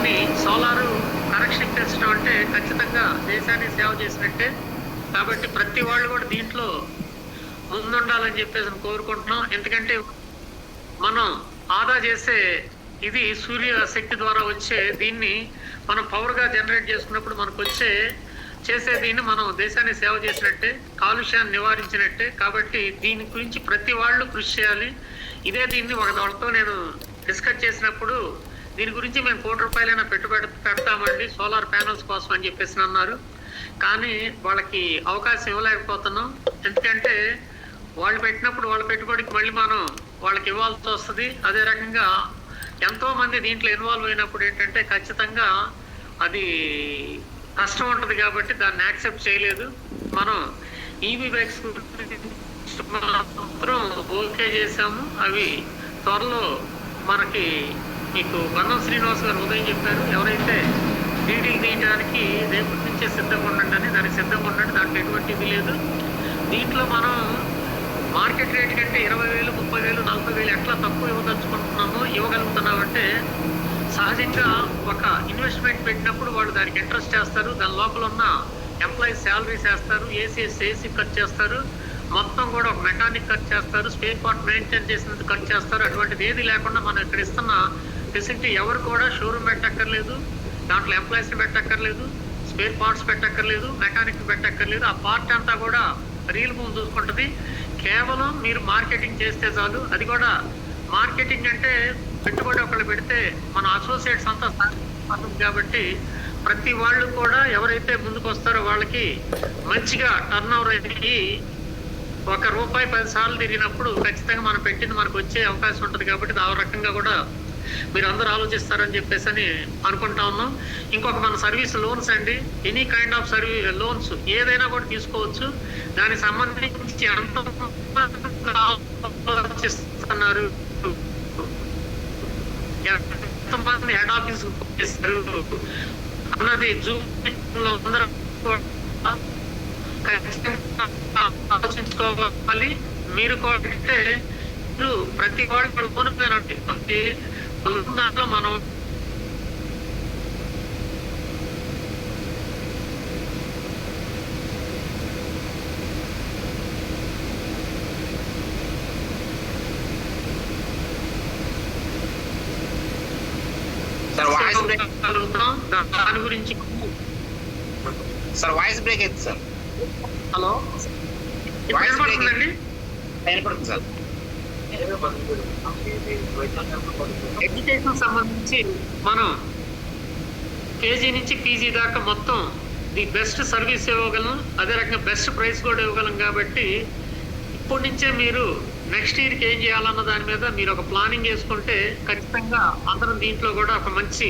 దీన్ని solar connection పెంచడం అంటే ఖచ్చితంగా దేశాన్ని సేవ చేసినట్టే. కాబట్టి ప్రతి వాళ్ళు కూడా దీంట్లో ముందుండాలని చెప్పేసి కోరుకుంటున్నాం. ఎందుకంటే మనం ఆదా చేసే ఇది సూర్య శక్తి ద్వారా వచ్చే దీన్ని మనం పవర్గా జనరేట్ చేసుకున్నప్పుడు మనకు చేసే దీన్ని మనం దేశాన్ని సేవ చేసినట్టే, కాలుష్యాన్ని నివారించినట్టే. కాబట్టి దీని గురించి ప్రతి వాళ్ళు కృషి చేయాలి. దీన్ని వాళ్ళతో నేను డిస్కస్ చేసినప్పుడు దీని గురించి మేము ₹1,00,00,000 పెట్టుబడి పెడతామండి సోలార్ ప్యానల్స్ కోసం అని చెప్పేసి అన్నారు. కానీ వాళ్ళకి అవకాశం ఇవ్వలేకపోతున్నాం. ఎందుకంటే వాళ్ళు పెట్టినప్పుడు వాళ్ళ పెట్టుబడికి మళ్ళీ మనం వాళ్ళకి ఇవ్వాల్సి వస్తుంది. అదే రకంగా ఎంతో మంది దీంట్లో ఇన్వాల్వ్ అయినప్పుడు ఏంటంటే ఖచ్చితంగా అది కష్టం ఉంటుంది. కాబట్టి దాన్ని యాక్సెప్ట్ చేయలేదు. మనం ఈవీ బైక్స్ మాత్రం ఓకే చేసాము. అవి త్వరలో మనకి మీకు బంధం శ్రీనివాస్ గారు ఉదయం చెప్పారు, ఎవరైతే డీడీలు తీయడానికి రేపటి నుంచే సిద్ధంగా ఉండండి అని. దానికి సిద్ధంగా ఉండండి, దాంట్లో ఎటువంటి ఇది లేదు. దీంట్లో మనం మార్కెట్ రేట్ కంటే 20,000, 30,000, 40,000 ఎట్లా తక్కువ ఇవ్వగలుగుతున్నామంటే సహజంగా ఒక ఇన్వెస్ట్మెంట్ పెట్టినప్పుడు వాళ్ళు దానికి ఇంట్రెస్ట్ చేస్తారు. దాని లోపల ఉన్న ఎంప్లాయీస్ శాలరీస్ వేస్తారు, ఏసీ ఖర్చు చేస్తారు, మొత్తం కూడా ఒక మెకానిక్ ఖర్చు చేస్తారు, స్పేర్ పార్ట్ మెయింటైన్ చేసినందుకు ఖర్చు చేస్తారు. అటువంటిది ఏది లేకుండా మనం ఇక్కడ ఇస్తున్న ఫెసిలిటీ ఎవరు కూడా షోరూమ్ పెట్టక్కర్లేదు, దాంట్లో ఎంప్లాయీస్ని పెట్టక్కర్లేదు, స్పేర్ పార్ట్స్ పెట్టక్కర్లేదు, మెకానిక్ పెట్టక్కర్లేదు. ఆ పార్ట్ అంతా కూడా రియల్ భూమి చూసుకుంటుంది. కేవలం మీరు మార్కెటింగ్ చేస్తే చాలు. అది కూడా మార్కెటింగ్ అంటే పెట్టుబడి ఒకళ్ళు పెడితే మన అసోసియేట్స్ అంతా కాబట్టి ప్రతి వాళ్ళు కూడా ఎవరైతే ముందుకు వస్తారో వాళ్ళకి మంచిగా టర్న్ ఓవర్ అయ్యి ₹1 10 సార్లు తిరిగినప్పుడు ఖచ్చితంగా మనం పెట్టింది మనకు వచ్చే అవకాశం ఉంటుంది. కాబట్టి ఆ రకంగా కూడా మీరు అందరూ ఆలోచిస్తారని చెప్పేసి అని అనుకుంటా ఉన్నాం. ఇంకొక మన సర్వీస్ లోన్స్ అండి, ఎనీ కైండ్ ఆఫ్ లోన్స్ ఏదైనా కూడా తీసుకోవచ్చు. దానికి సంబంధించి ఎంత ఆలోచిస్తున్నారు, ఎంతమంది హెడ్ ఆఫీస్ చేస్తారు అన్నది జూమ్లో అందరూ ఆలోచించుకోవాలి. మీరు కూడా మీరు ప్రతి వాళ్ళు కోల్పోయినటువంటి దాంట్లో మనం దాని గురించి సార్ వాయిస్ బ్రేక్ అవుతుంది సార్. హలో, వినపడుతుందండి? వినపడుతుంది సార్. ఎడ్యుకేషన్ సంబంధించి మనం కేజీ నుంచి పీజీ దాకా మొత్తం ది బెస్ట్ సర్వీస్ ఇవ్వగలం, అదే రకంగా బెస్ట్ ప్రైస్ కూడా ఇవ్వగలం. కాబట్టి ఇప్పటి నుంచే మీరు నెక్స్ట్ ఇయర్కి ఏం చేయాలన్న దాని మీద మీరు ఒక ప్లానింగ్ చేసుకుంటే ఖచ్చితంగా అందరం దీంట్లో కూడా ఒక మంచి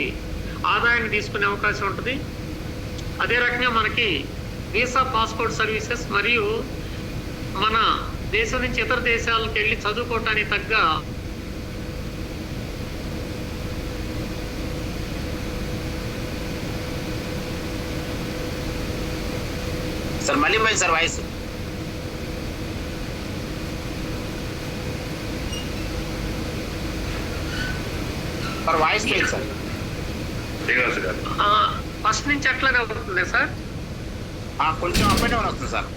ఆదాయాన్ని తీసుకునే అవకాశం ఉంటుంది. అదే రకంగా మనకి వీసా పాస్పోర్ట్ సర్వీసెస్ మరియు మన దేశం నుంచి ఇతర దేశాలకు వెళ్ళి చదువుకోవటానికి తగ్గ సార్ మళ్ళీ పోయింది సార్ వాయిస్. సార్ వాయిస్ పోయింది సార్. ఫస్ట్ నుంచి అట్లానే అవుతుంది సార్. కొంచెం అప్ అండ్ డౌన్ వస్తుంది సార్.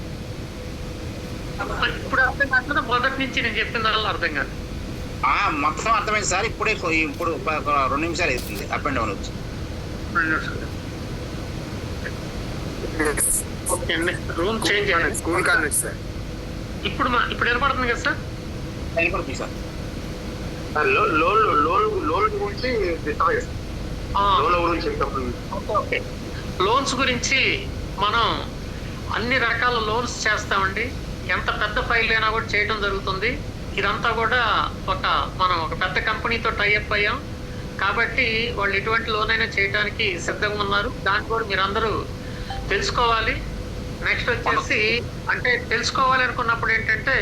ఇప్పుడు అర్థం కాకుండా మొదటి నుంచి నేను చెప్పిన దానిలో అర్థం కాదు. మొత్తం అర్థమైంది సార్. ఇప్పుడు 2 నిమిషాలు అవుతుంది అప్ అండ్ డౌన్ వచ్చి. ఓకే అండి, రూమ్ చేంజ్ చేయండి. School college sir. ఇప్పుడు వినపడుతుంది కదా సార్? వినపడుతుంది సార్. లోన్ గురించి ఓకే, లోన్స్ గురించి మనం అన్ని రకాల లోన్స్ చేస్తామండి. ఎంత పెద్ద ఫైల్ అయినా కూడా చేయడం జరుగుతుంది. ఇదంతా కూడా మనం ఒక పెద్ద కంపెనీతో టైఅప్ అయ్యాం కాబట్టి వాళ్ళు ఎటువంటి లోన్ అయినా చేయడానికి సిద్ధంగా ఉన్నారు. దాన్ని కూడా మీరు అందరూ తెలుసుకోవాలి. నెక్స్ట్ వచ్చేసి అంటే తెలుసుకోవాలి అనుకున్నప్పుడు ఏంటంటే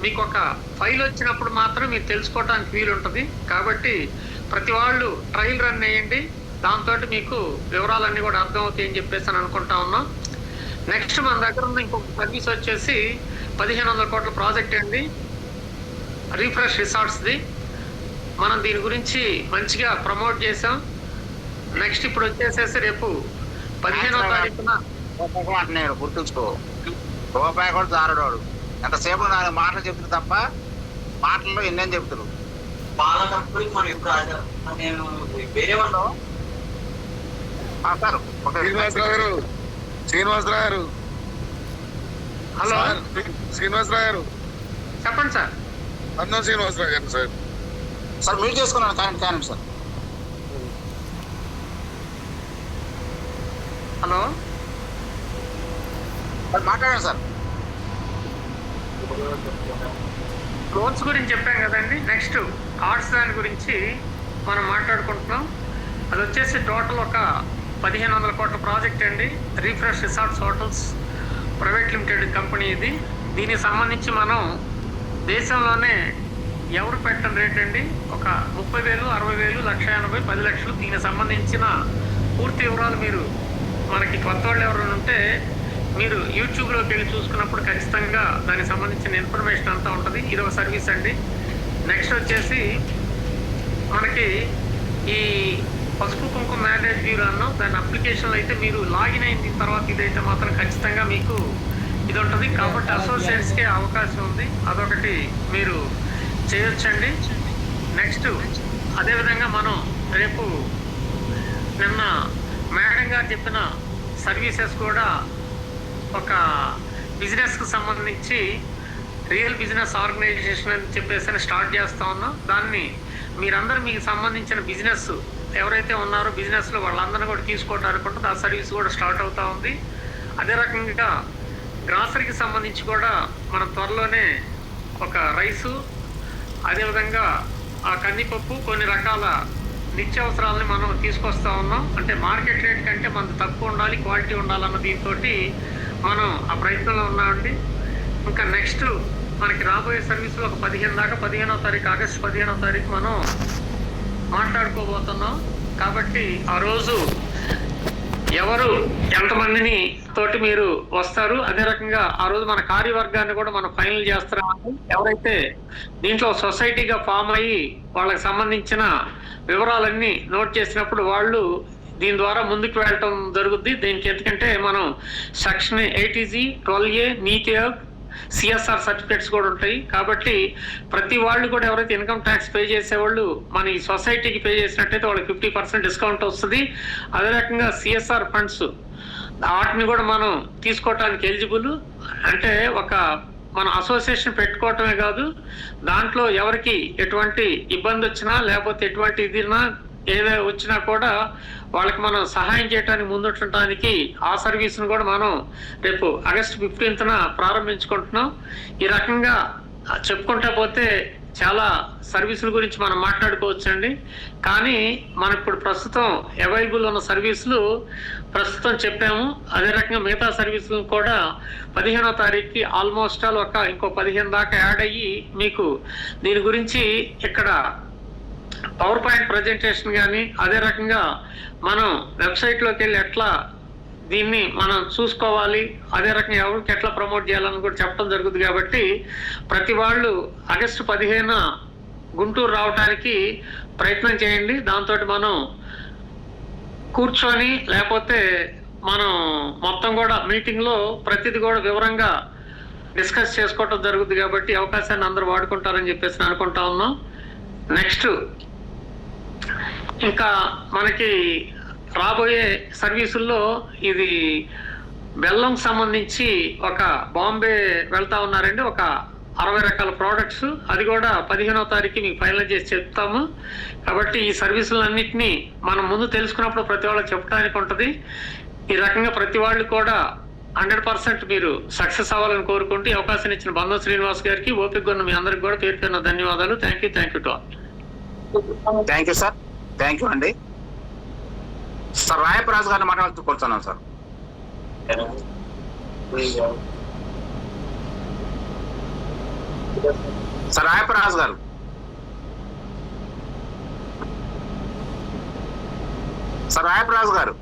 మీకు ఒక ఫైల్ వచ్చినప్పుడు మాత్రం మీరు తెలుసుకోవడానికి వీలు ఉంటుంది. కాబట్టి ప్రతి వాళ్ళు ట్రయల్ రన్ వేయండి, దాంతో మీకు వివరాలన్నీ కూడా అర్థమవుతాయి అని చెప్పేసి అని అనుకుంటా ఉన్నాం. నెక్స్ట్ మన దగ్గర ఉన్న ఇంకొక సర్వీస్ వచ్చేసి 1,500 కోట్ల ప్రాజెక్ట్ అండి, రీఫ్రెష్ రిసార్ట్స్ది. మనం దీని గురించి మంచిగా ప్రమోట్ చేసాం. నెక్స్ట్ నెక్స్ట్ ఇప్పుడు వచ్చేసేసి రేపు 15వ తారీఖున అంటున్నాడు, గుర్తుంచుకో. రూపాయి కూడా జారడోడు. ఎంతసేపు నాకు మాటలు చెప్తుంది తప్ప మాటల్లో ఎన్నని చెప్తారు. పాలకప్పుడికి మనం ఇప్పుడు నేను వేరే వాళ్ళం సార్ శ్రీనివాసరావు గారు, శ్రీనివాసరావు గారు, హలో శ్రీనివాసరావు గారు, చెప్పండి సార్. అన్నం శ్రీనివాసరావు గారు సార్. సార్ మీట్ చేసుకున్నాను కానీ సార్. హలో మాట్లాడండి సార్. లోన్స్ గురించి చెప్పాం కదండి. నెక్స్ట్ ఆర్ట్స్ దాని గురించి మనం మాట్లాడుకుంటున్నాం. అది వచ్చేసి టోటల్ ఒక 1500 కోట్ల ప్రాజెక్ట్ అండి. Refresh resorts hotels private limited company ఇది. దీనికి సంబంధించి మనం దేశంలోనే ఎవరు పెట్టిన రేట్ అండి ఒక 30,000, 60,000, 1,80,000, 10 లక్షలు. దీనికి సంబంధించిన పూర్తి వివరాలు మీరు మనకి కొత్త వాళ్ళు ఎవరైనా ఉంటే మీరు యూట్యూబ్లోకి వెళ్ళి చూసుకున్నప్పుడు ఖచ్చితంగా దానికి సంబంధించిన ఇన్ఫర్మేషన్ అంతా ఉంటుంది. ఇది ఒక సర్వీస్ అండి. నెక్స్ట్ వచ్చేసి మనకి ఈ పసుపు కుంకుమ మ్యారేజ్ బ్యూరో అన్నాం. దాని అప్లికేషన్లో అయితే మీరు లాగిన్ అయిన తర్వాత ఇదైతే మాత్రం ఖచ్చితంగా మీకు ఇది ఉంటుంది. కాబట్టి అసోసియేట్స్కే అవకాశం ఉంది, అదొకటి మీరు చేయొచ్చండి. నెక్స్ట్ అదేవిధంగా మనం రేపు నిన్న మేడం గారు చెప్పిన సర్వీసెస్ కూడా ఒక బిజినెస్కి సంబంధించి రియల్ బిజినెస్ ఆర్గనైజేషన్ అని చెప్పేసి స్టార్ట్ చేస్తూ ఉన్నాం. దాన్ని మీరందరూ మీకు సంబంధించిన బిజినెస్ ఎవరైతే ఉన్నారో బిజినెస్లో వాళ్ళందరినీ కూడా తీసుకోవడానికి ఉంటుంది. ఆ సర్వీస్ కూడా స్టార్ట్ అవుతూ ఉంది. అదే రకంగా గ్రాసరీకి సంబంధించి కూడా మనం త్వరలోనే ఒక రైసు, అదేవిధంగా ఆ కందిపప్పు, కొన్ని రకాల నిత్యావసరాలని మనం తీసుకొస్తా ఉన్నాం. అంటే మార్కెట్ రేట్ కంటే మనకు తక్కువ ఉండాలి, క్వాలిటీ ఉండాలన్న దీంతో మనం ఆ ప్రయత్నంలో ఉన్నామండి. ఇంకా నెక్స్ట్ మనకి రాబోయే సర్వీసులో ఒక 15 దాకా 15వ తారీఖు ఆగస్టు 15వ తారీఖు మనం మాట్లాడుకోబోతున్నాం. కాబట్టి ఆ రోజు ఎవరు ఎంతమందిని తోటి మీరు వస్తారు, అదే రకంగా ఆ రోజు మన కార్యవర్గాన్ని కూడా మనం ఫైనల్ చేస్తున్నాము. ఎవరైతే దీంట్లో సొసైటీగా ఫామ్ అయ్యి వాళ్ళకి సంబంధించిన వివరాలన్నీ నోట్ చేసినప్పుడు వాళ్ళు దీని ద్వారా ముందుకు వెళ్ళటం జరుగుద్ది. దీనికి ఎందుకంటే మనం సెక్షన్ 8 12A నీతి ఆయోగ్ CSR సర్టిఫికేట్స్ కూడా ఉంటాయి. కాబట్టి ప్రతి వాళ్ళు కూడా ఎవరైతే ఇన్కమ్ ట్యాక్స్ పే చేసేవాళ్ళు మన ఈ సొసైటీకి పే చేసినట్టయితే వాళ్ళకి 50% డిస్కౌంట్ వస్తుంది. అదే రకంగా CSR ఫండ్స్ వాటిని కూడా మనం తీసుకోవటానికి ఎలిజిబుల్. అంటే ఒక మన అసోసియేషన్ పెట్టుకోవటమే కాదు, దాంట్లో ఎవరికి ఎటువంటి ఇబ్బంది వచ్చినా లేకపోతే ఎటువంటి ఇదినా ఏదో వచ్చినా కూడా వాళ్ళకి మనం సహాయం చేయడానికి ముందుండటానికి ఆ సర్వీస్ను కూడా మనం రేపు ఆగస్టు 15న ప్రారంభించుకుంటున్నాం. ఈ రకంగా చెప్పుకుంటా పోతే చాలా సర్వీసుల గురించి మనం మాట్లాడుకోవచ్చండి. కానీ మనం ఇప్పుడు ప్రస్తుతం అవైలబుల్ ఉన్న సర్వీసులు ప్రస్తుతం చెప్పాము. అదే రకంగా మిగతా సర్వీసులు కూడా 15వ తారీఖుకి ఆల్మోస్ట్ ఆల్ ఇంకో 15 దాకా యాడ్ అయ్యి మీకు దీని గురించి ఇక్కడ పవర్ పాయింట్ ప్రజెంటేషన్ కానీ, అదే రకంగా మనం వెబ్సైట్లోకి వెళ్ళి ఎట్లా దీన్ని మనం చూసుకోవాలి, అదే రకంగా ఎవరికి ఎట్లా ప్రమోట్ చేయాలని కూడా చెప్పడం జరుగుతుంది. కాబట్టి ప్రతి వాళ్ళు ఆగస్టు 15న గుంటూరు రావడానికి ప్రయత్నం చేయండి. దాంతో మనం కూర్చొని లేకపోతే మనం మొత్తం కూడా మీటింగ్లో ప్రతిది కూడా వివరంగా డిస్కస్ చేసుకోవటం జరుగుతుంది. కాబట్టి అవకాశాన్ని అందరూ వాడుకుంటారని చెప్పేసి అనుకుంటా ఉన్నాం. నెక్స్ట్ ఇంకా మనకి రాబోయే సర్వీసుల్లో ఇది బెల్లం సంబంధించి ఒక బాంబే వెళ్తా ఉన్నారండి, ఒక 60 రకాల ప్రోడక్ట్స్. అది కూడా 15వ తారీఖు మీకు ఫైనల్ చేసి చెప్తాము. కాబట్టి ఈ సర్వీసులన్నింటినీ మనం ముందు తెలుసుకున్నప్పుడు ప్రతి వాళ్ళకి చెప్పడానికి ఉంటుంది. ఈ రకంగా ప్రతి వాళ్ళు కూడా 100% మీరు సక్సెస్ అవ్వాలని కోరుకుంటూ అవకాశం ఇచ్చిన బంధం శ్రీనివాస్ గారికి, ఓపిక ఉన్న మీ అందరికి కూడా పేరు పేరున ధన్యవాదాలు. Thank you to all. Thank you sir. Thank you అండి. సార్ రాయపరాజు గారిని మాట్లాడుతూ కోరుతున్నాను సార్. సార్ రాయపరాజు గారు. సార్ రాయపరాజు గారు.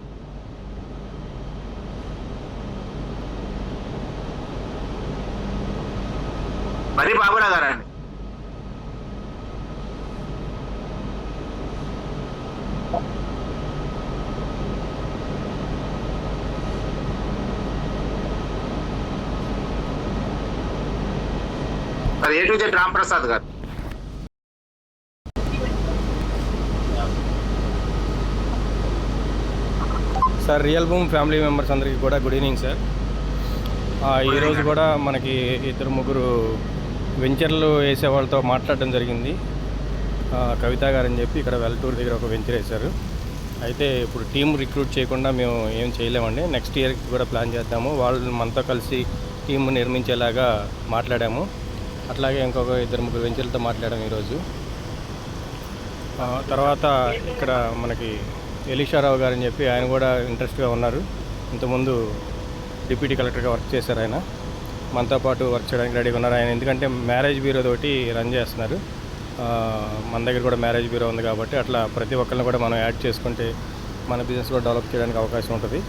మరి బాబురావు గారు అండి. Sir A to Z Ramprasad గారు. Sir real boom family members అందరికీ కూడా గుడ్ ఈవినింగ్ సార్. ఈరోజు కూడా మనకి 2-3 వెంచర్లు వేసే వాళ్ళతో మాట్లాడడం జరిగింది. కవిత గారు అని చెప్పి ఇక్కడ వెల్టూరు దగ్గర ఒక వెంచర్ వేశారు. అయితే ఇప్పుడు టీం రిక్రూట్ చేయకుండా మేము ఏం చేయలేమండి. నెక్స్ట్ ఇయర్కి కూడా ప్లాన్ చేద్దాము. వాళ్ళు మనతో కలిసి టీం నిర్మించేలాగా మాట్లాడాము. అట్లాగే ఇంకొక 2-3 వెంచర్లతో మాట్లాడాము ఈరోజు. తర్వాత ఇక్కడ మనకి ఎలీషారావు గారు అని చెప్పి ఆయన కూడా ఇంట్రెస్ట్గా ఉన్నారు. ఇంతకుముందు డిప్యూటీ కలెక్టర్గా వర్క్ చేశారు. ఆయన మనతో పాటు వర్క్ చేయడానికి రెడీగా ఉన్నారు. ఆయన ఎందుకంటే మ్యారేజ్ బ్యూరో తోటి రన్ చేస్తున్నారు. మన దగ్గర కూడా మ్యారేజ్ బ్యూరో ఉంది కాబట్టి అట్లా ప్రతి ఒక్కరిని కూడా మనం యాడ్ చేసుకుంటే మన బిజినెస్ కూడా డెవలప్ చేయడానికి అవకాశం ఉంటుంది.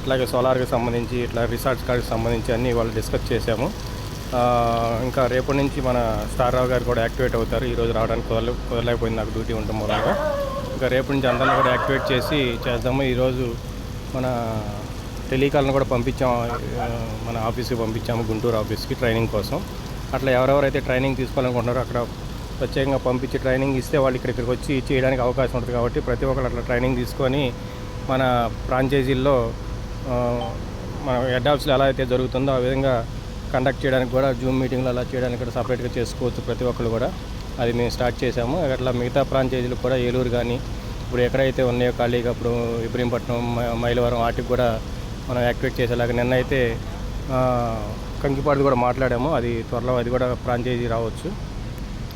అట్లాగే సోలార్కి సంబంధించి ఇట్లా రిసార్ట్స్ కార్డ్కి సంబంధించి అన్నీ వాళ్ళు డిస్కస్ చేశాము. ఇంకా రేపటి నుంచి మన స్టార్ రావు గారు కూడా యాక్టివేట్ అవుతారు. ఈరోజు రావడానికి కుదరలేకపోయింది నాకు డ్యూటీ ఉండటం మూలంగా. ఇంకా రేపటి నుంచి అందరిని కూడా యాక్టివేట్ చేసి చేద్దాము. ఈరోజు మన టెలికాల్ని కూడా పంపించాము, మన ఆఫీస్కి పంపించాము, గుంటూరు ఆఫీస్కి ట్రైనింగ్ కోసం. అట్లా ఎవరెవరైతే ట్రైనింగ్ తీసుకోవాలనుకుంటున్నారో అక్కడ ప్రత్యేకంగా పంపించి ట్రైనింగ్ ఇస్తే వాళ్ళు ఇక్కడికి వచ్చి చేయడానికి అవకాశం ఉంటుంది. కాబట్టి ప్రతి ఒక్కరు అట్లా ట్రైనింగ్ తీసుకొని మన ఫ్రాంచైజీల్లో మన హెడ్ ఆఫీస్లో ఎలా అయితే జరుగుతుందో ఆ విధంగా కండక్ట్ చేయడానికి కూడా జూమ్ మీటింగ్లు అలా చేయడానికి కూడా సపరేట్గా చేసుకోవచ్చు ప్రతి ఒక్కరు కూడా. అది మేము స్టార్ట్ చేసాము. అట్లా మిగతా ఫ్రాంచైజీలు కూడా ఏలూరు కానీ ఇప్పుడు ఎక్కడైతే ఉన్నాయో ఖాళీగా ఇప్పుడు ఇబ్రహీంపట్నం, మైలవరం వాటికి కూడా మనం యాక్టివేట్ చేసేలాగా నిన్న అయితే కంకిపాడు కూడా మాట్లాడాము. అది త్వరలో అది కూడా ఫ్రాంచైజీ రావచ్చు.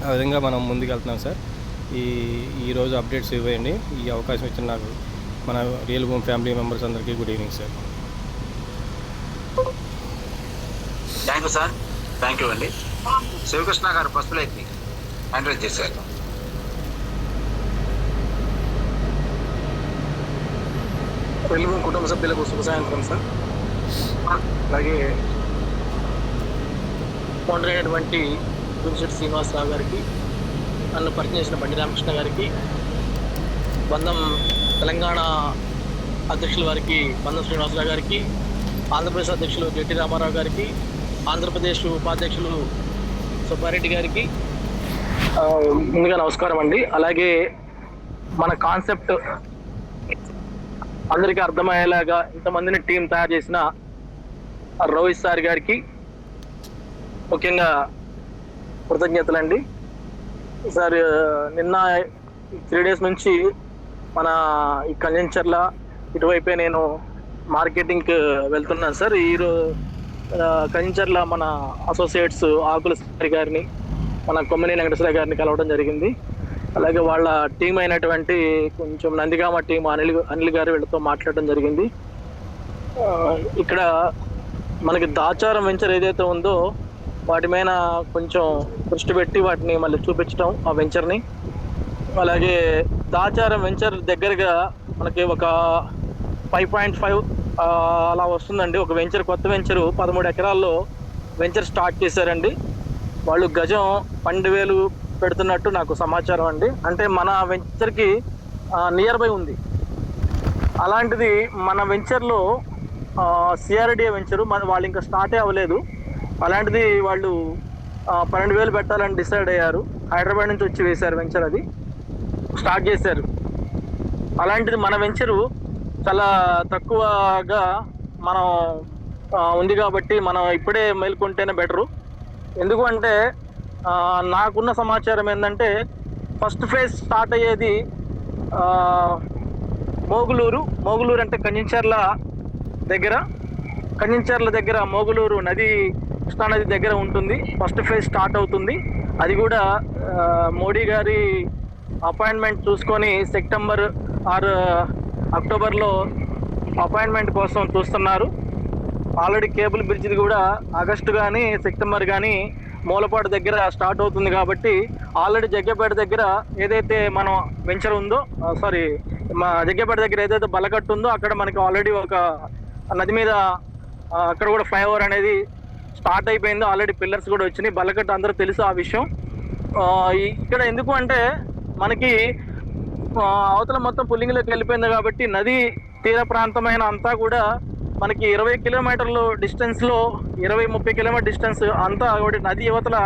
ఆ విధంగా మనం ముందుకు వెళ్తున్నాం సార్. ఈరోజు అప్డేట్స్ ఇవ్వండి. ఈ అవకాశం ఇచ్చిన నాకు మన రియల్ భూమ్ ఫ్యామిలీ మెంబర్స్ అందరికీ good evening sir. Thank you sir. Thank you అండి. శివకృష్ణ గారు పసుపులైతే ఎంకరేజ్ చేశారు. తెలుగు కుటుంబ సభ్యులకు శుభ సాయంత్రం సార్. అలాగే ఫౌండర్ అయినటువంటి గుంజెట్టి శ్రీనివాసరావు గారికి, నన్ను పరిచయం చేసిన బండి రామకృష్ణ గారికి, బంధం తెలంగాణ అధ్యక్షుల వారికి బంధం శ్రీనివాసరావు గారికి, ఆంధ్రప్రదేశ్ అధ్యక్షులు జెట్టి రామారావు గారికి, ఆంధ్రప్రదేశ్ ఉపాధ్యక్షులు సుబ్బారెడ్డి గారికి ముందుగా నమస్కారం అండి. అలాగే మన కాన్సెప్ట్ అందరికీ అర్థమయ్యేలాగా ఇంతమందిని టీం తయారు చేసిన రోహిత్ సార్ గారికి ముఖ్యంగా కృతజ్ఞతలండి. సార్ నిన్న 3 days నుంచి మన ఈ కంజంచర్ల ఇటువైపే నేను మార్కెటింగ్కి వెళ్తున్నాను సార్. కంజంచర్ల మన అసోసియేట్స్ ఆకుల సార్ గారిని, మన కొమ్మని వెంకటేశ్వర గారిని కలవడం జరిగింది. అలాగే వాళ్ళ టీం అయినటువంటి కొంచెం నందిగామ టీం అనిల్ గారు వీళ్ళతో మాట్లాడడం జరిగింది. ఇక్కడ మనకి దాచారం వెంచర్ ఏదైతే ఉందో వాటి మీద కొంచెం దృష్టి పెట్టి వాటిని మళ్ళీ చూపించడం ఆ వెంచర్ని. అలాగే దాచారం వెంచర్ దగ్గరగా మనకి ఒక 5.5 అలా వస్తుందండి. ఒక వెంచర్, కొత్త వెంచరు 13 ఎకరాల్లో వెంచర్ స్టార్ట్ చేశారండి. వాళ్ళు గజం 12,000 పెడుతున్నట్టు నాకు సమాచారం అండి. అంటే మన వెంచర్కి నియర్ బై ఉంది. అలాంటిది మన వెంచర్లో సిఆర్డిఏ వెంచరు వాళ్ళు ఇంకా స్టార్టే అవ్వలేదు. అలాంటిది వాళ్ళు 12,000 పెట్టాలని డిసైడ్ అయ్యారు. హైదరాబాద్ నుంచి వచ్చి వేశారు వెంచర్, అది స్టార్ట్ చేశారు. అలాంటిది మన వెంచరు చాలా తక్కువగా మనం ఉంది కాబట్టి మనం ఇప్పుడే మేల్కొంటేనే బెటరు. ఎందుకు అంటే నాకున్న సమాచారం ఏంటంటే ఫస్ట్ ఫేజ్ స్టార్ట్ అయ్యేది మోగులూరు అంటే కంజంచర్ల దగ్గర మోగులూరు నది, కృష్ణానది దగ్గర ఉంటుంది. ఫస్ట్ ఫేజ్ స్టార్ట్ అవుతుంది. అది కూడా మోడీ గారి అపాయింట్మెంట్ చూసుకొని సెప్టెంబర్ ఆర్ అక్టోబర్లో అపాయింట్మెంట్ కోసం చూస్తున్నారు. ఆల్రెడీ కేబుల్ బ్రిడ్జ్ది కూడా ఆగస్టు కానీ సెప్టెంబర్ కానీ మూలపాడు దగ్గర స్టార్ట్ అవుతుంది. కాబట్టి ఆల్రెడీ జగ్గేపేట దగ్గర ఏదైతే మనం వెంచర్ ఉందో, జగ్గేపేట దగ్గర ఏదైతే బలకట్టు ఉందో అక్కడ మనకి ఆల్రెడీ ఒక నది మీద అక్కడ కూడా ఫ్లైఓవర్ అనేది స్టార్ట్ అయిపోయింది. ఆల్రెడీ పిల్లర్స్ కూడా వచ్చినాయి. బలకట్టు అందరూ తెలుసు ఆ విషయం. ఇక్కడ ఎందుకు అంటే మనకి అవతల మొత్తం పుల్లింగ్లోకి వెళ్ళిపోయింది కాబట్టి నది తీర ప్రాంతమైన అంతా కూడా మనకి 20 కిలోమీటర్లు డిస్టెన్స్లో 20-30 కిలోమీటర్ డిస్టెన్స్ అంతా ఒకటి నది యువతల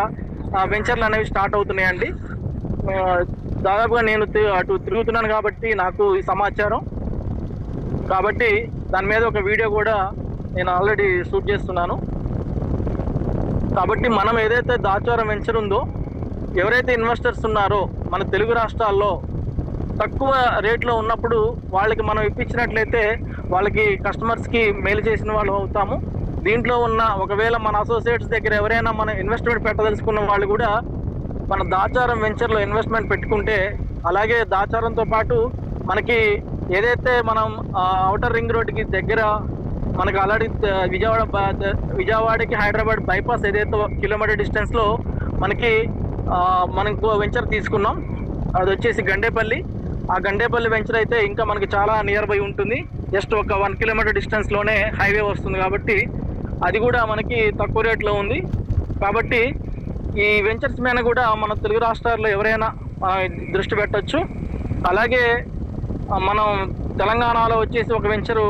వెంచర్లు అనేవి స్టార్ట్ అవుతున్నాయండి. దాదాపుగా నేను అటు తిరుగుతున్నాను కాబట్టి నాకు ఈ సమాచారం, కాబట్టి దాని మీద ఒక వీడియో కూడా నేను ఆల్రెడీ షూట్ చేస్తున్నాను. కాబట్టి మనం ఏదైతే దాచారం వెంచర్ ఉందో, ఎవరైతే ఇన్వెస్టర్స్ ఉన్నారో మన తెలుగు రాష్ట్రాల్లో తక్కువ రేట్లో ఉన్నప్పుడు వాళ్ళకి మనం ఇప్పించినట్లయితే వాళ్ళకి కస్టమర్స్కి మేలు చేసిన వాళ్ళు అవుతాము. దీంట్లో ఉన్న ఒకవేళ మన అసోసియేట్స్ దగ్గర ఎవరైనా మన ఇన్వెస్ట్మెంట్ పెట్టదలుచుకున్న వాళ్ళు కూడా మన దాచారం వెంచర్లో ఇన్వెస్ట్మెంట్ పెట్టుకుంటే, అలాగే దాచారంతో పాటు మనకి ఏదైతే మనం ఔటర్ రింగ్ రోడ్డుకి దగ్గర మనకు ఆల్రెడీ విజయవాడకి హైదరాబాద్ బైపాస్ ఏదైతే కిలోమీటర్ డిస్టెన్స్లో మనకు వెంచర్ తీసుకున్నాం, అది వచ్చేసి గండేపల్లి. ఆ గండేపల్లి వెంచర్ అయితే ఇంకా మనకి చాలా నియర్ బై ఉంటుంది, జస్ట్ ఒక 1 కిలోమీటర్ డిస్టెన్స్లోనే హైవే వస్తుంది. కాబట్టి అది కూడా మనకి తక్కువ రేట్లో ఉంది. కాబట్టి ఈ వెంచర్స్ మీద కూడా మన తెలుగు రాష్ట్రాల్లో ఎవరైనా దృష్టి పెట్టచ్చు. అలాగే మనం తెలంగాణలో వచ్చేసి ఒక వెంచరు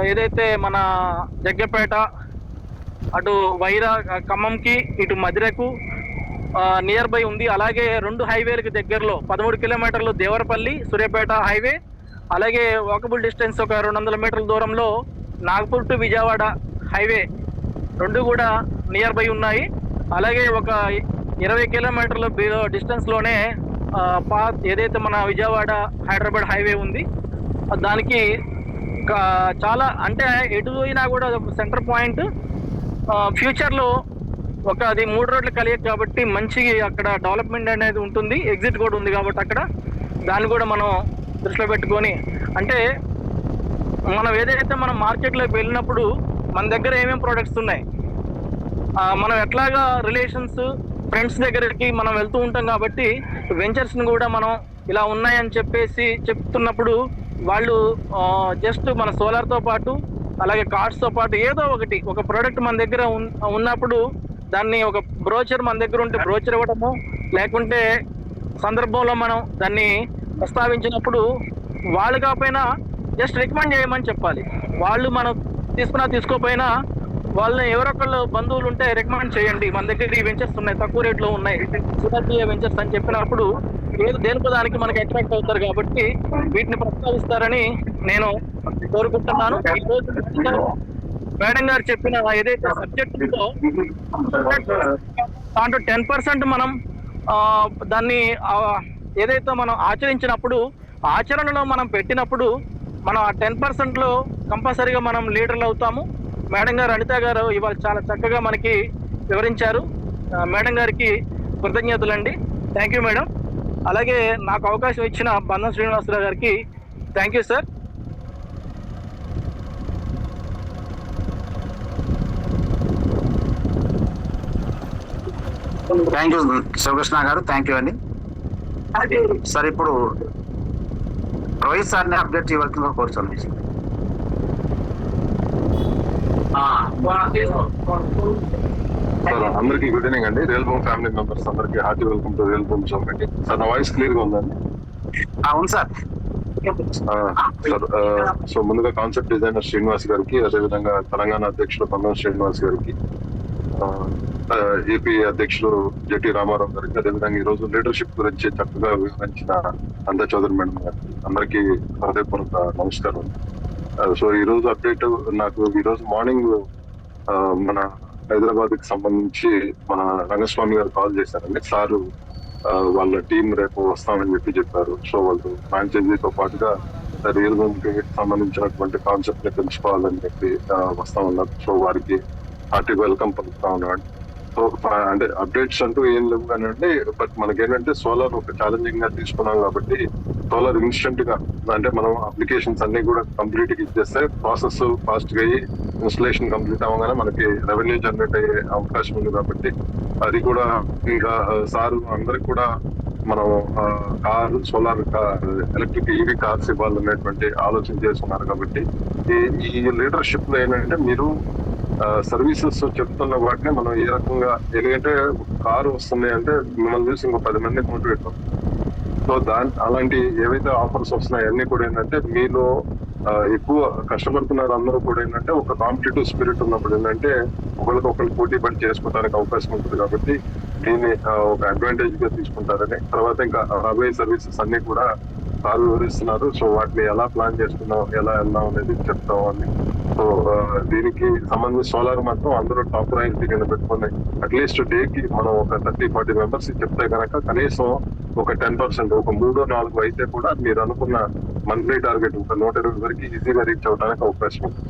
ఏదైతే మన జగ్గపేట అటు వైరా ఖమ్మంకి ఇటు మధిరకు నియర్ బై ఉంది. అలాగే 2 హైవేలకు దగ్గరలో 13 కిలోమీటర్లు దేవరపల్లి సూర్యాపేట హైవే, అలాగే వాకబుల్ డిస్టెన్స్ ఒక 200 మీటర్ల దూరంలో నాగపూర్ టు విజయవాడ హైవే, 2 కూడా నియర్ బై ఉన్నాయి. అలాగే ఒక 20 కిలోమీటర్ల డిస్టెన్స్లోనే ఏదైతే మన విజయవాడ హైదరాబాద్ హైవే ఉంది. దానికి చాలా అంటే ఎటు పోయినా కూడా సెంటర్ పాయింట్. ఫ్యూచర్లో అది 3 రోడ్ల కలియక కాబట్టి మంచి అక్కడ డెవలప్మెంట్ అనేది ఉంటుంది, ఎగ్జిట్ కూడా ఉంది కాబట్టి అక్కడ దాన్ని కూడా మనం దృష్టిలో పెట్టుకొని, అంటే మనం ఏదైతే మనం మార్కెట్లోకి వెళ్ళినప్పుడు మన దగ్గర ఏమేమి ప్రోడక్ట్స్ ఉన్నాయి, మనం ఎట్లాగా రిలేషన్స్ ఫ్రెండ్స్ దగ్గరికి మనం వెళ్తూ ఉంటాం కాబట్టి వెంచర్స్ని కూడా మనం ఇలా ఉన్నాయని చెప్పేసి చెప్తున్నప్పుడు వాళ్ళు జస్ట్ మన సోలార్తో పాటు అలాగే కార్డ్స్తో పాటు ఏదో ఒక ప్రోడక్ట్ మన దగ్గర ఉన్నప్పుడు దాన్ని ఒక బ్రోచర్ మన దగ్గర ఉంటే బ్రోచర్ ఇవ్వడము, లేకుంటే సందర్భంలో మనం దాన్ని ప్రస్తావించినప్పుడు వాళ్ళు కాకపోయినా జస్ట్ రికమెండ్ చేయమని చెప్పాలి. వాళ్ళు మనం తీసుకోకపోయినా వాళ్ళని ఎవరొకళ్ళు బంధువులు ఉంటే రికమెండ్ చేయండి, మన దగ్గర ఈ వెంచర్స్ ఉన్నాయి, తక్కువ రేట్లో ఉన్నాయి, సిఆర్పిఏ వెంచర్స్ అని చెప్పినప్పుడు దేనికో దానికి మనకి అట్రాక్ట్ అవుతారు. కాబట్టి వీటిని ప్రస్తావిస్తారని నేను కోరుకుంటున్నాను. ఈరోజు మేడం గారు చెప్పిన ఏదైతే సబ్జెక్ట్ ఉందో దాంట్లో 10% మనం దాన్ని ఏదైతే మనం ఆచరించినప్పుడు, ఆచరణలో మనం పెట్టినప్పుడు మనం ఆ 10%లో కంపల్సరీగా మనం లీడర్లు అవుతాము. మేడం గారు అనిత గారు ఇవాళ చాలా చక్కగా మనకి వివరించారు. మేడం గారికి కృతజ్ఞతలండి. Thank you madam. అలాగే నాకు అవకాశం ఇచ్చిన బంధం శ్రీనివాసరావు గారికి thank you sir. Thank you Sivakrishna గారు, థ్యాంక్ యూ అండి. సార్ ఇప్పుడు రోహిత్ సార్ని అప్డేట్ చేయవలసిందిగా కోరుతున్నాను. సార్ అందరికీ గుడ్ ఈవినింగ్ అండి. రియల్ బూమ్ ఫ్యామిలీ మెంబర్స్ అందరికీ hearty welcome to real boom show అండి. సార్ నా వాయిస్ క్లియర్ గా ఉందండి? అవును సార్. సార్ సో ముందుగా కాన్సెప్ట్ డిజైనర్ శ్రీనివాస్ గారికి, అదేవిధంగా తెలంగాణ అధ్యక్షుడు బంధం శ్రీనివాస్ గారికి, ఏపీ అధ్యక్షుడు జెటి రామారావు గారికి, అదేవిధంగా ఈ రోజు లీడర్షిప్ గురించి చక్కగా వివరించిన అందా చౌదరి మేడం గారికి అందరికీ హృదయపూర్వక నమస్కారం. సో ఈ రోజు అప్డేట్ నాకు ఈ రోజు మార్నింగ్ మన హైదరాబాద్ కి సంబంధించి మన రంగస్వామి గారు కాల్ చేశారండి. సారు వాళ్ళ టీం రేపు వస్తామని చెప్పారు. సో వాళ్ళు ఫ్రాంచైజీతో పాటుగా రియల్ హోమ్ కి సంబంధించినటువంటి కాన్సెప్ట్ ని తెలుసుకోవాలని చెప్పి వస్తా ఉన్నారు. సో వారికి హార్టీ వెల్కమ్ పలుకుతా ఉన్నాడు. సో అంటే అప్డేట్స్ అంటూ ఏం లేవు కానివ్వండి, బట్ మనకేంటంటే సోలార్ ఒక ఛాలెంజింగ్ గా తీసుకున్నాం కాబట్టి సోలార్ ఇన్స్టెంట్ గా అంటే మనం అప్లికేషన్స్ అన్ని కూడా కంప్లీట్ గా ఇచ్చేస్తే ప్రాసెస్ ఫాస్ట్ గా అయ్యి ఇన్స్టలేషన్ కంప్లీట్ అవ్వగానే మనకి రెవెన్యూ జనరేట్ అయ్యే అవకాశం ఉంది. కాబట్టి అది కూడా ఇంకా సార్ అందరికి కూడా మనం car solar electric EV cars ఇవ్వాలనేటువంటి ఆలోచన చేస్తున్నారు. కాబట్టి ఈ లీడర్షిప్ లో ఏంటంటే మీరు సర్వీసెస్ చెప్తున్న వాటిని మనం ఏ రకంగా, ఎందుకంటే కారు వస్తుంది అంటే మిమ్మల్ని చూసి ఇంకో 10 మంది మోటివేట్ అవుతాం. సో అలాంటి ఏవైతే ఆఫర్స్ వస్తున్నాయి అన్ని కూడా ఏంటంటే మీలో ఎక్కువ కష్టపడుతున్నారు అందరూ కూడా ఏంటంటే ఒక కాంపిటేటివ్ స్పిరిట్ ఉన్నప్పుడు ఏంటంటే ఒకరికి పోటీ పడి చేసుకోవడానికి అవకాశం ఉంటుంది. కాబట్టి దీన్ని ఒక అడ్వాంటేజ్ గా తీసుకుంటారని, తర్వాత ఇంకా రాబోయే సర్వీసెస్ అన్ని కూడా సార్ వివరిస్తున్నారు. సో వాటిని ఎలా ప్లాన్ చేసుకున్నాం, ఎలా వెళ్దాం అనేది చెప్తాం అని. సో దీనికి సంబంధించి సోలార్ మాత్రం అందరూ టాప్ ర్యాంక్ కింద పెట్టుకుని అట్లీస్ట్ డేకి మనం ఒక 30-40 మెంబర్స్ చెప్తే కనుక కనీసం ఒక 10%, ఒక 3-4 అయితే కూడా మీరు అనుకున్న మంత్లీ టార్గెట్ ఒక 120 వరకు ఈజీగా రీచ్ అవడానికి అవకాశం ఉంది.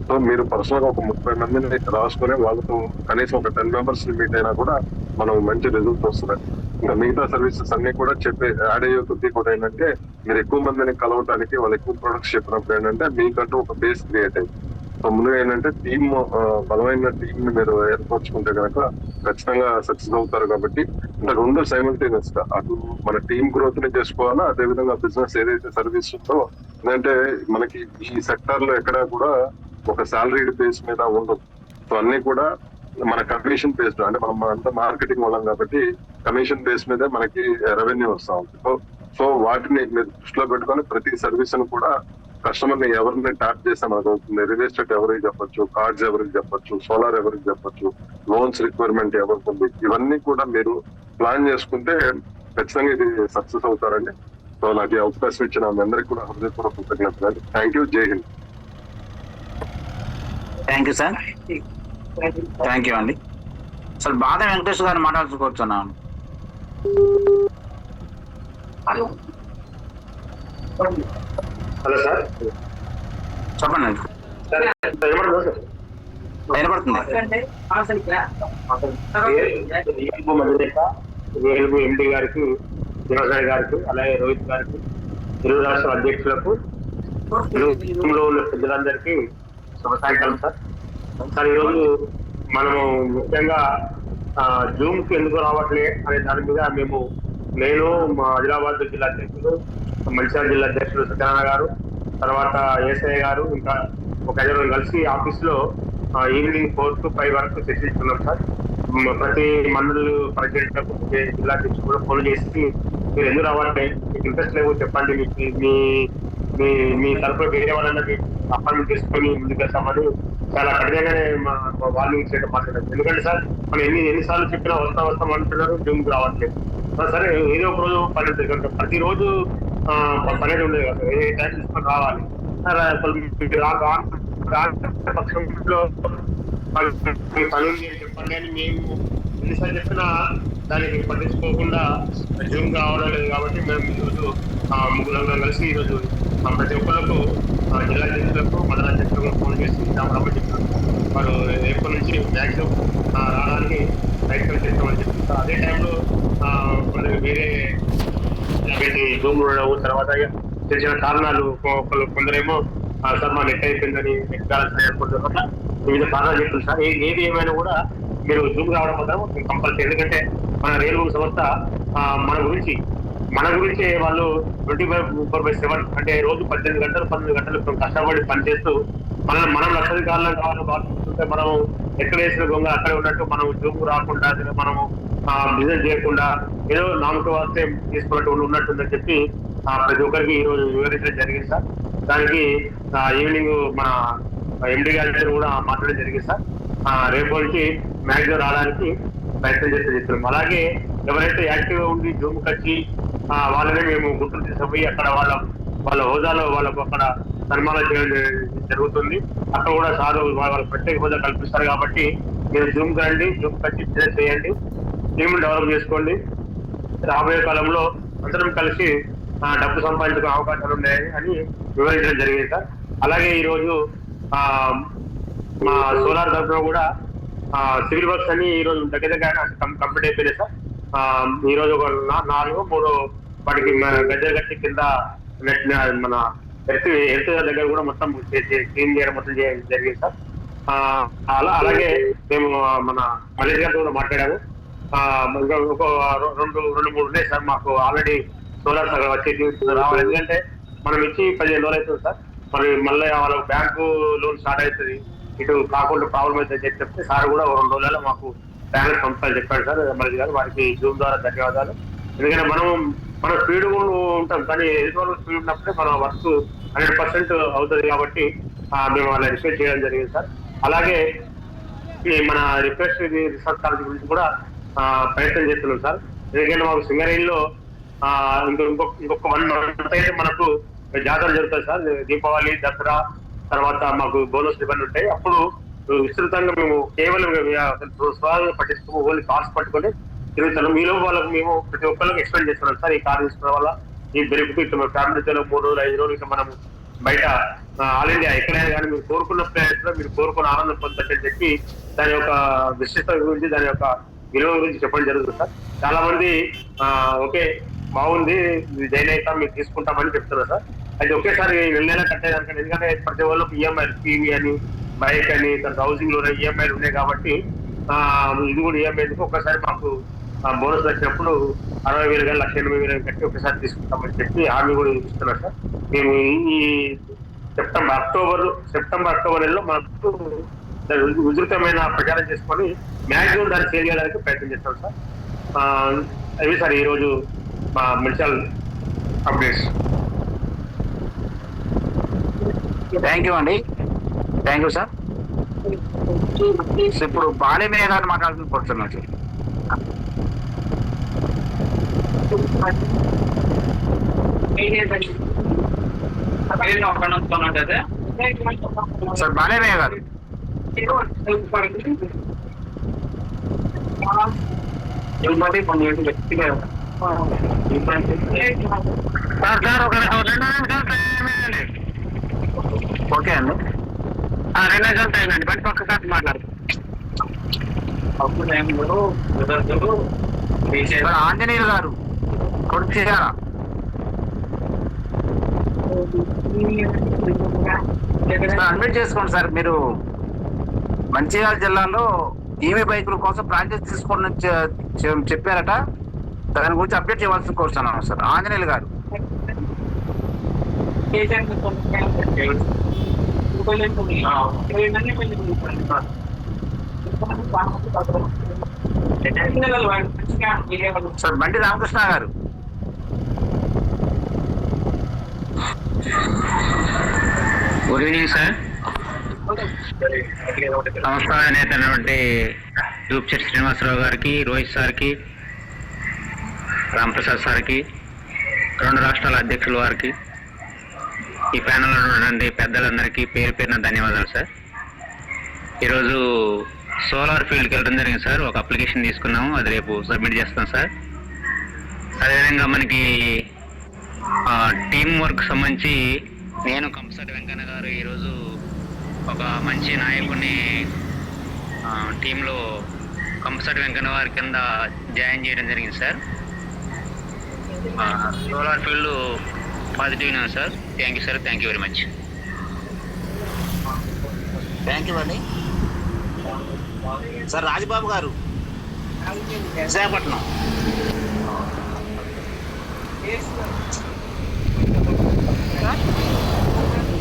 సో మీరు పర్సనల్ గా ఒక 30 మందిని రాసుకుని వాళ్ళతో కనీసం ఒక 10 మెంబర్స్ మీట్ అయినా కూడా మనం మంచి రిజల్ట్ వస్తుంది. ఇంకా మిగతా సర్వీసెస్ అన్ని కూడా చెప్పే యాడ్ అయ్యే కొద్ది కూడా ఏంటంటే మీరు ఎక్కువ మందిని కలవటానికి వాళ్ళు ఎక్కువ ప్రొడక్ట్స్ చెప్పినప్పుడు ఏంటంటే మీకంటూ ఒక బేస్ క్రియేట్ అయింది. సో ముందుగా ఏంటంటే టీమ్, బలమైన టీమ్ ని మీరు ఏర్పరచుకుంటే కనుక ఖచ్చితంగా సక్సెస్ అవుతారు. కాబట్టి అంటే రెండు సైమల్టేనియస్ గా అటు మన టీమ్ గ్రోత్ ని చేసుకోవాలా, అదే విధంగా బిజినెస్ ఏదైతే సర్వీస్ ఉందో, ఎందుకంటే మనకి ఈ సెక్టార్ లో ఎక్కడా కూడా ఒక సాలరీడ్ బేస్ మీద ఉండదు. సో అన్ని కూడా మన కమిషన్ బేస్డ్, అంటే మనం అంతా మార్కెటింగ్ వాళ్ళం కాబట్టి కమిషన్ బేస్ మీద మనకి రెవెన్యూ వస్తా ఉంది. సో వాటిని మీరు దృష్టిలో పెట్టుకొని ప్రతి సర్వీస్ ను కూడా కస్టమర్ ని ఎవరిని ట్యాప్ చేస్తే మనకు అవుతుంది. రియల్ ఎస్టేట్ ఎవరికి చెప్పొచ్చు, కార్డ్స్ ఎవరికి చెప్పొచ్చు, సోలార్ ఎవరికి చెప్పొచ్చు, లోన్స్ రిక్వైర్మెంట్ ఎవరికి ఉంది, ఇవన్నీ కూడా మీరు ప్లాన్ చేసుకుంటే ఖచ్చితంగా ఇది సక్సెస్ అవుతారండి. సో నాకు ఈ అవకాశం ఇచ్చిన మీ అందరికీ కూడా హృదయపూర్వక కృతజ్ఞతలు. Thank you. జై హింద్. Thank you sir. Thank you అండి. అసలు బాధ వెంకటేష్ గారు మాట్లాడుకోవచ్చున్నాను. హలో సార్, చెప్పండి. వినపడుతుంది. ఎండి గారికి, దినోసారి గారికి, అలాగే రోహిత్ గారికి, తెలుగు రాష్ట్ర అధ్యక్షులకు, లో ఉన్న పెద్దలందరికీ శుభ సాయంకాలం సార్. సార్ ఈరోజు మనము ముఖ్యంగా జూమ్ కి ఎందుకు రావట్లే అనే దాని మీద నేను మా ఆదిలాబాద్ జిల్లా అధ్యక్షులు, మంచిర్యాల జిల్లా అధ్యక్షులు సత్యనారాయణ గారు, తర్వాత ఏసఐ గారు, ఇంకా ఒక 5 కలిసి ఆఫీస్ లో ఈవినింగ్ 4 to 5 వరకు చర్చించుకున్నాం సార్. ప్రతి మండలి ప్రెసిడెంట్లకు, జిల్లా అధ్యక్షులు కూడా ఫోన్ చేసి మీరు ఎందుకు రావాలంటే మీకు ఇంట్రెస్ట్ లేవు చెప్పండి, మీ తరఫున వేరే వాళ్ళన్నా మీకు అపాయింట్మెంట్ తీసుకొని ముందుకు వెళ్తామని చాలా కఠినంగానే వాళ్ళు చేయడం మాట్లాడారు. ఎందుకంటే సార్ మనం ఎన్నిసార్లు చెప్పినా వస్తాం అంటున్నారు, జూమ్కి రావట్లేదు. సరే ఏదో ఒక రోజు 12 గంటలు ప్రతిరోజు 12 ఉండేది కదా, ఏ టైం తీసుకొని రావాలి పక్షంలో పనులు చెప్పండి అని మేము ఎన్నిసార్లు చెప్పినా దానికి పట్టించుకోకుండా జూమ్ కావడం లేదు. కాబట్టి మేము ఈరోజు ముగ్గురు కలిసి ఈరోజు ప్రతి ఒక్కరికి జిల్లా అధ్యక్షులకు, మండల అధ్యక్షులకు ఫోన్ చేసి రమ్మని చెప్పారు. వారు ఎప్పటి నుంచి మ్యాక్సిమం రావడానికి ప్రయత్నం చేస్తామని చెప్తారు. అదే టైంలో మనకి వేరే జూమ్ ఉండవు, తర్వాత తెలిసిన కారణాలు కొందరేమో సార్ మా నెట్ అయిపోయిందని, నెట్ బ్యాలెన్స్ లేకపోవడం వల్ల వివిధ కారణాలు చెప్తుంది సార్. ఏది ఏమైనా కూడా మీరు జూమ్ రావడం మాత్రం కంపల్సరీ. ఎందుకంటే మన రైల్వే సంస్థ మన గురించి వాళ్ళు 24/7 అంటే రోజు 18 గంటలు 12 గంటలు కష్టపడి పనిచేస్తూ మనం లక్షాధికారులను కావాలంటే మనం ఎక్కడ వేసిన గొంగ అక్కడే ఉన్నట్టు మనం జూమ్ రాకుండా మనము బిజినెస్ చేయకుండా ఏదో నామక వాస్తే తీసుకున్నట్టు ఉన్నట్టుందని చెప్పి ప్రతి ఒక్కరికి ఈ రోజు వివరించడం జరిగింది సార్. దానికి ఈవినింగ్ మన ఎండి గారి కూడా మాట్లాడడం జరిగింది సార్. రేపు నుంచి మ్యాక్సిమం రావడానికి ప్రయత్నం చేస్తే చెప్తున్నాం. అలాగే ఎవరైతే యాక్టివ్ గా ఉండి జూమ్కి వచ్చి వాళ్ళనే మేము గుర్తులు తీసుకుపోయి అక్కడ వాళ్ళ హోదాలో వాళ్ళకు అక్కడ సన్మానం చేయడం జరుగుతుంది. అక్కడ కూడా సార్ వాళ్ళ ప్రత్యేక హోదా కల్పిస్తారు. కాబట్టి మీరు జూమ్ రండి, జూమ్ వచ్చి బిజినెస్ చేయండి, టీమ్ డెవలప్ చేసుకోండి. రాబోయే కాలంలో అందరం కలిసి డబ్బు సంపాదించుకునే అవకాశాలు ఉన్నాయని అని వివరించడం జరిగింది సార్. అలాగే ఈరోజు మా సోలార్ తరఫున కూడా సివిల్ వర్క్స్ అని ఈరోజు దగ్గర కంప్లీట్ అయిపోయినాయి సార్. ఈరోజు ఒక 4-3 వాటికి గద్దెలు కట్టి కింద మన ఎర్త్ దగ్గర కూడా మొత్తం క్లీన్ చేయడం మొత్తం జరిగింది సార్. అలాగే మేము మన మలేజ్ గారితో కూడా మాట్లాడాము. ఇంకా ఒక 2-3 ఉన్నాయి సార్. మాకు ఆల్రెడీ సోలార్ సార్ వచ్చి రావాలి. ఎందుకంటే మనం ఇచ్చి 15 రోజులు అవుతుంది సార్. మరి మళ్ళీ వాళ్ళ బ్యాంకు లోన్ స్టార్ట్ అవుతుంది, ఇటు కాకుండా ప్రాబ్లం అవుతుంది చెప్తే సార్ కూడా 2 రోజులలో మాకు బ్యాంక్ పంపాలని చెప్పాడు సార్ మలేజ్ గారు. వారికి జూమ్ ద్వారా ధన్యవాదాలు. ఎందుకంటే మనం స్పీడ్ ఉంటాం, కానీ ఎదుటి స్పీడ్ ఉన్నప్పుడే మన వర్క్ 100% అవుతుంది. కాబట్టి మేము వాళ్ళ రిక్వెస్ట్ చేయడం జరిగింది సార్. అలాగే మన రిక్వెస్ట్ రీసెర్చ్ కాలేజ్ గురించి కూడా ప్రయత్నం చేస్తున్నాం సార్. ఎందుకంటే మాకు సింగరేణిలో ఇంకొక 1 month అయితే మనకు జాతర జరుగుతుంది సార్. దీపావళి, దసరా తర్వాత మాకు బోనస్ ఇవన్నీ ఉంటాయి. అప్పుడు విస్తృతంగా మేము కేవలం స్వాగతంగా పట్టించుకో ఓన్లీ కార్స్ పట్టుకొని తిరుగుతాను. మీలో వాళ్ళకు మేము ప్రతి ఒక్కరికి ఎక్స్ప్లెయిన్ చేస్తున్నాం సార్. ఈ కార్ తీసుకోవడం వల్ల ఈ బెనిఫిట్ ఇట్లా ఫ్యామిలీతో 3 రోజులు 5 రోజులు ఇట్లా మనం బయట ఆల్ ఇండియా ఎక్కడైనా కానీ మీరు కోరుకున్న ప్లేస్ లో మీరు కోరుకున్న ఆనందం పొందొచ్చని చెప్పి దాని యొక్క విశిష్టత గురించి, దాని యొక్క విలువ గురించి చెప్పడం జరుగుతుంది సార్. చాలా మంది ఓకే బాగుంది, జైన్ అయితే మీరు తీసుకుంటామని చెప్తున్నారు సార్. అయితే ఒకేసారి వెళ్ళేలా కట్టేదానికంటే, ఎందుకంటే ప్రతి వాళ్ళకి ఈఎంఐలు, టీవీ అని, బైక్ అని, తర్వాత హౌసింగ్ లోన్ ఈఎంఐలు ఉన్నాయి కాబట్టి ఇది కూడా ఈఎంఐ ఒక్కసారి మాకు బోనస్ వచ్చినప్పుడు 60,000 కానీ 1,80,000 కట్టి ఒకసారి తీసుకుంటామని చెప్పి హామీ కూడా ఇస్తున్నారు సార్. మేము ఈ సెప్టెంబర్ అక్టోబర్ నెలలో మనకు విస్తృతమైన ప్రచారం చేసుకొని మ్యాక్సిమం దాన్ని సేల్ చేయడానికి ప్రయత్నం చేస్తాం సార్. అవి సార్ ఈరోజు మా మున్సిపల్ అప్డేట్స్. థ్యాంక్ యూ అండి, థ్యాంక్ యూ సార్. ఇప్పుడు బాలేమయ్య గారు మాట్లాడుతున్నాను సార్. సార్ బాలేమయ్య గారు ఓకే అండి. 2 నిమిషాలు టైం అండి. బట్టి పక్క సార్ మాట్లాడుతాం. ఆంజనేయులు గారు కొడుకు చేశారా? అడ్మిట్ చేసుకోండి సార్. మీరు మంచిర్యాల జిల్లాలో ఈవీ బైకుల కోసం ప్రాక్టీస్ తీసుకోండి చెప్పారట. దాని గురించి అప్డేట్ చేయవలసిన కోరుతున్నాను సార్. ఆంజనేయులు గారు సార్. బండి రామకృష్ణ గారు గుడ్ ఈవినింగ్ సార్. సంస్థ నేత దూప్చెట్టి శ్రీనివాసరావు గారికి, రోహిత్ సార్కి, రాంప్రసాద్ సార్కి, 2 రాష్ట్రాల అధ్యక్షుల వారికి, ఈ ప్యానెల్లో ఉన్నటువంటి పెద్దలందరికీ పేరు పేరున ధన్యవాదాలు సార్. ఈరోజు సోలార్ ఫీల్డ్కి వెళ్ళడం జరిగింది సార్. ఒక అప్లికేషన్ తీసుకున్నాము, అది రేపు సబ్మిట్ చేస్తాం సార్. అదేవిధంగా మనకి టీమ్ వర్క్ సంబంధించి నేను కంపసాటి వెంకన్న గారు ఈరోజు ఒక మంచి నాయకుడిని టీంలో కంపసాటి వెంకన్న వారి కింద జాయిన్ చేయడం జరిగింది సార్. సోలార్ ఫీల్డ్ పాజిటివ్నా sir. Thank you sir. Thank you very much. Thank you అండి సార్. రాజబాబు గారు విశాఖపట్నం.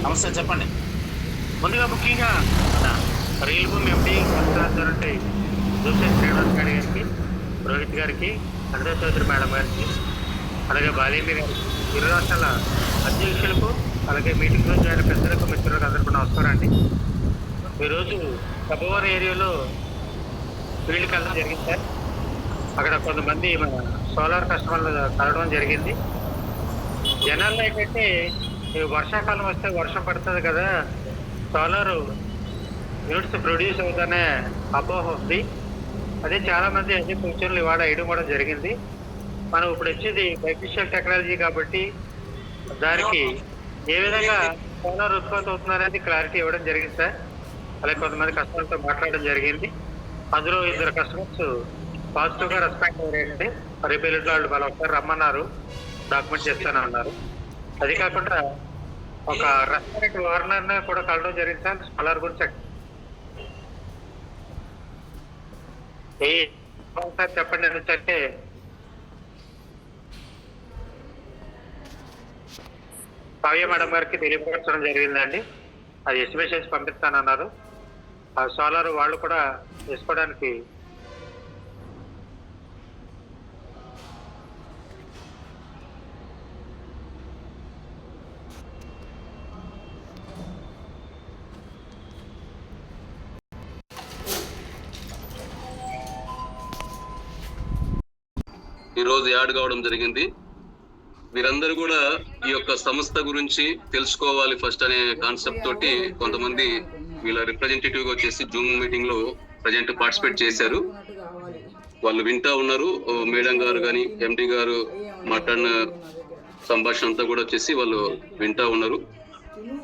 నమస్తే, చెప్పండి. ముందుగా ముఖ్యంగా రైలు భూమి ఎంపీ అంటే దూప్చెట్టి శ్రీనివాస్ గారికి, రోహిత్ గారికి, సంజయ్ చౌదరి మేడం గారికి, అలాగే బాలేమి గారికి, 2 రాష్ట్రాల అధ్యక్షులకు, అలాగే మీటింగ్లో జాయిన్ పెద్దలకు, మిత్రులకు అందరికీ నమస్కారం అండి. ఈరోజు సభవరం ఏరియాలో ఫీల్డ్కి వెళ్ళడం జరిగింది సార్. అక్కడ కొంతమంది మన సోలార్ కస్టమర్లు కలవడం జరిగింది. జనాల్లో ఏంటంటే వర్షాకాలం వస్తే వర్షం పడుతుంది కదా, సోలార్ యూనిట్స్ ప్రొడ్యూస్ అవుతానే అపోహ ఉంది. అదే చాలామంది అదే సూచనలు ఇవాళ వేయడం కూడా జరిగింది. మనం ఇప్పుడు వచ్చేది బైఫిషియల్ టెక్నాలజీ కాబట్టి దానికి ఏ విధంగా సోలార్ ఉత్పత్తి అవుతుందనేది క్లారిటీ ఇవ్వడం జరిగింది సార్. అలాగే కొంతమంది కస్టమర్లతో మాట్లాడడం జరిగింది. అందులో 2 కస్టమర్స్ పాజిటివ్గా రెస్పాండ్ అయ్యారండి. రేపు ఎల్లుండి వాళ్ళు ఒకసారి రమ్మన్నారు, డాక్యుమెంట్ చేస్తానన్నారు. అది కాకుండా ఒక రెస్టారెంట్ ఓనర్ని కూడా కలవడం జరిగింది సార్. సోలార్ గురించి సార్ చెప్పండి అంటే కావ్య మేడం గారికి తెలియపరచడం జరిగిందండి. అది ఎస్టిమేట్ చేసి పంపిస్తానన్నారు. ఆ సోలార్ వాళ్ళు కూడా వేసుకోవడానికి ఈరోజు యాడ్ కావడం జరిగింది. వీరందరూ కూడా ఈ యొక్క సంస్థ గురించి తెలుసుకోవాలి ఫస్ట్ అనే కాన్సెప్ట్ తోటి కొంతమంది వీళ్ళ రిప్రజెంటేటివ్ గా వచ్చేసి జూమ్ మీటింగ్ లో ప్రజెంట్ పార్టిసిపేట్ చేశారు. వాళ్ళు వింటా ఉన్నారు. మేడం గారు కానీ ఎండి గారు మాట్లాడిన సంభాషణ అంతా కూడా వచ్చేసి వాళ్ళు వింటా ఉన్నారు.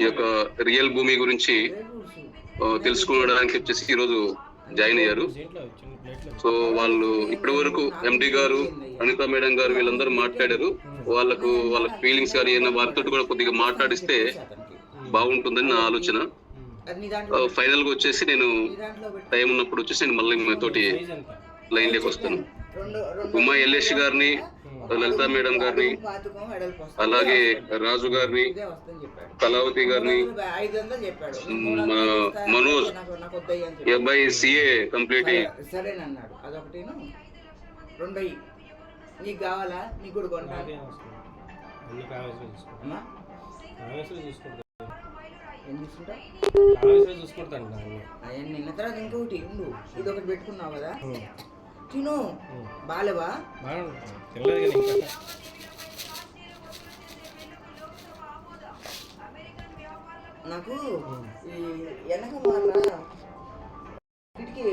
ఈ యొక్క రియల్ భూమి గురించి తెలుసుకోవడానికి వచ్చేసి ఈరోజు జాయిన్ అయ్యారు. సో వాళ్ళు ఇప్పటి వరకు ఎండి గారు, అనిత మేడం గారు వీళ్ళందరూ మాట్లాడారు. వాళ్ళ ఫీలింగ్స్ కానీ ఏమైనా వారితో కూడా కొద్దిగా మాట్లాడిస్తే బాగుంటుందని నా ఆలోచన. ఫైనల్ గా వచ్చేసి నేను టైం ఉన్నప్పుడు వచ్చేసి నేను మళ్ళీ మీతోటి లైన్ లోకి వస్తాను. ఉమా ఎల్లేష్ గారిని, లలిత మేడం గారిని, అలాగే రాజు గారిని, కళావతి గారిని, మనోజ్ ఈ అబ్బాయి సిఏ కంప్లీట్ సరేనన్నాడు. అదొకటి రెండోయి నీకు కావాలా? నీకు కూడా కొంటాను. నిన్న తర్వాత ఇంకొకటి ఉండు, ఇది ఒకటి పెట్టుకున్నావు కదా తిను. బాలేవా? నాకు ఈ వెనక కిటికీ